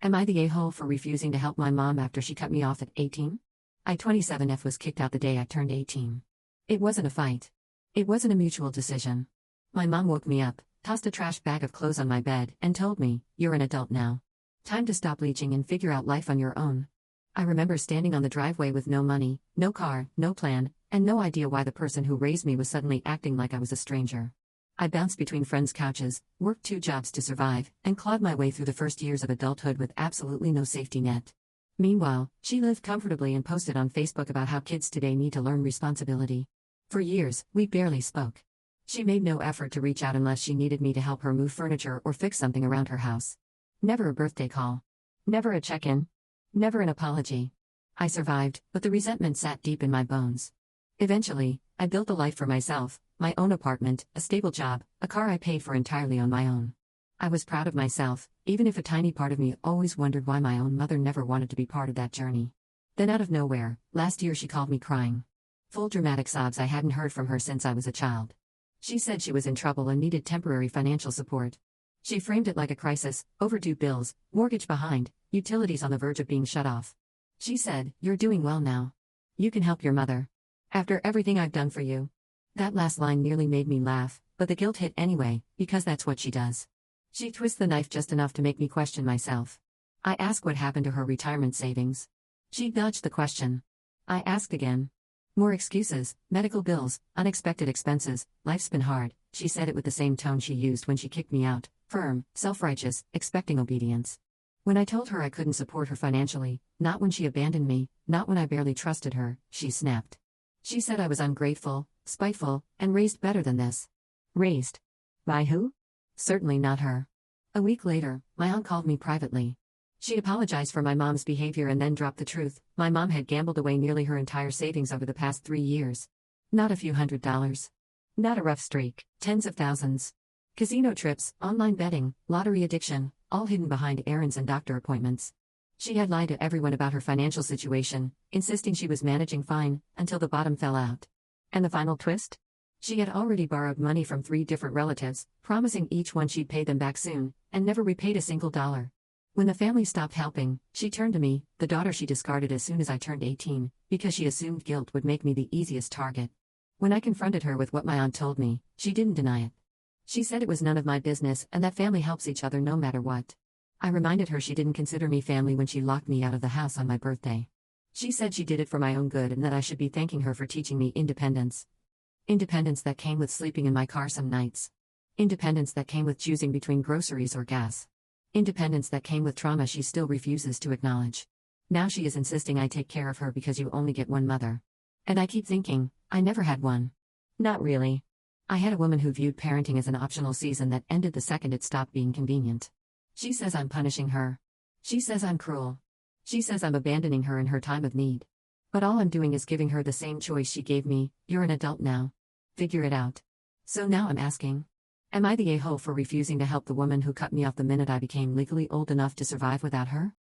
Am I the a-hole for refusing to help my mom after she cut me off at 18? I 27F was kicked out the day I turned 18. It wasn't a fight. It wasn't a mutual decision. My mom woke me up, tossed a trash bag of clothes on my bed, and told me, "You're an adult now. Time to stop leeching and figure out life on your own." I remember standing on the driveway with no money, no car, no plan, and no idea why the person who raised me was suddenly acting like I was a stranger. I bounced between friends' couches, worked 2 jobs to survive, and clawed my way through the first years of adulthood with absolutely no safety net. Meanwhile, she lived comfortably and posted on Facebook about how kids today need to learn responsibility. For years, we barely spoke. She made no effort to reach out unless she needed me to help her move furniture or fix something around her house. Never a birthday call. Never a check-in. Never an apology. I survived, but the resentment sat deep in my bones. Eventually, I built a life for myself, my own apartment, a stable job, a car I paid for entirely on my own. I was proud of myself, even if a tiny part of me always wondered why my own mother never wanted to be part of that journey. Then out of nowhere, last year she called me crying. Full dramatic sobs. I hadn't heard from her since I was a child. She said she was in trouble and needed temporary financial support. She framed it like a crisis: overdue bills, mortgage behind, utilities on the verge of being shut off. She said, "You're doing well now. You can help your mother. After everything I've done for you." That last line nearly made me laugh, but the guilt hit anyway, because that's what she does. She twists the knife just enough to make me question myself. I ask what happened to her retirement savings. She dodged the question. I asked again. More excuses: medical bills, unexpected expenses, life's been hard. She said it with the same tone she used when she kicked me out, firm, self-righteous, expecting obedience. When I told her I couldn't support her financially, not when she abandoned me, not when I barely trusted her, she snapped. She said I was ungrateful, spiteful, and raised better than this. Raised? By who? Certainly not her. A week later, my aunt called me privately. She apologized for my mom's behavior and then dropped the truth: my mom had gambled away nearly her entire savings over the past 3 years. Not a few $100s. Not a rough streak, tens of thousands. Casino trips, online betting, lottery addiction, all hidden behind errands and doctor appointments. She had lied to everyone about her financial situation, insisting she was managing fine, until the bottom fell out. And the final twist? She had already borrowed money from 3 different relatives, promising each one she'd pay them back soon, and never repaid a single dollar. When the family stopped helping, she turned to me, the daughter she discarded as soon as I turned 18, because she assumed guilt would make me the easiest target. When I confronted her with what my aunt told me, she didn't deny it. She said it was none of my business and that family helps each other no matter what. I reminded her she didn't consider me family when she locked me out of the house on my birthday. She said she did it for my own good and that I should be thanking her for teaching me independence. Independence that came with sleeping in my car some nights. Independence that came with choosing between groceries or gas. Independence that came with trauma she still refuses to acknowledge. Now she is insisting I take care of her because you only get one mother. And I keep thinking, I never had one. Not really. I had a woman who viewed parenting as an optional season that ended the second it stopped being convenient. She says I'm punishing her. She says I'm cruel. She says I'm abandoning her in her time of need. But all I'm doing is giving her the same choice she gave me: you're an adult now. Figure it out. So now I'm asking, am I the a-hole for refusing to help the woman who cut me off the minute I became legally old enough to survive without her?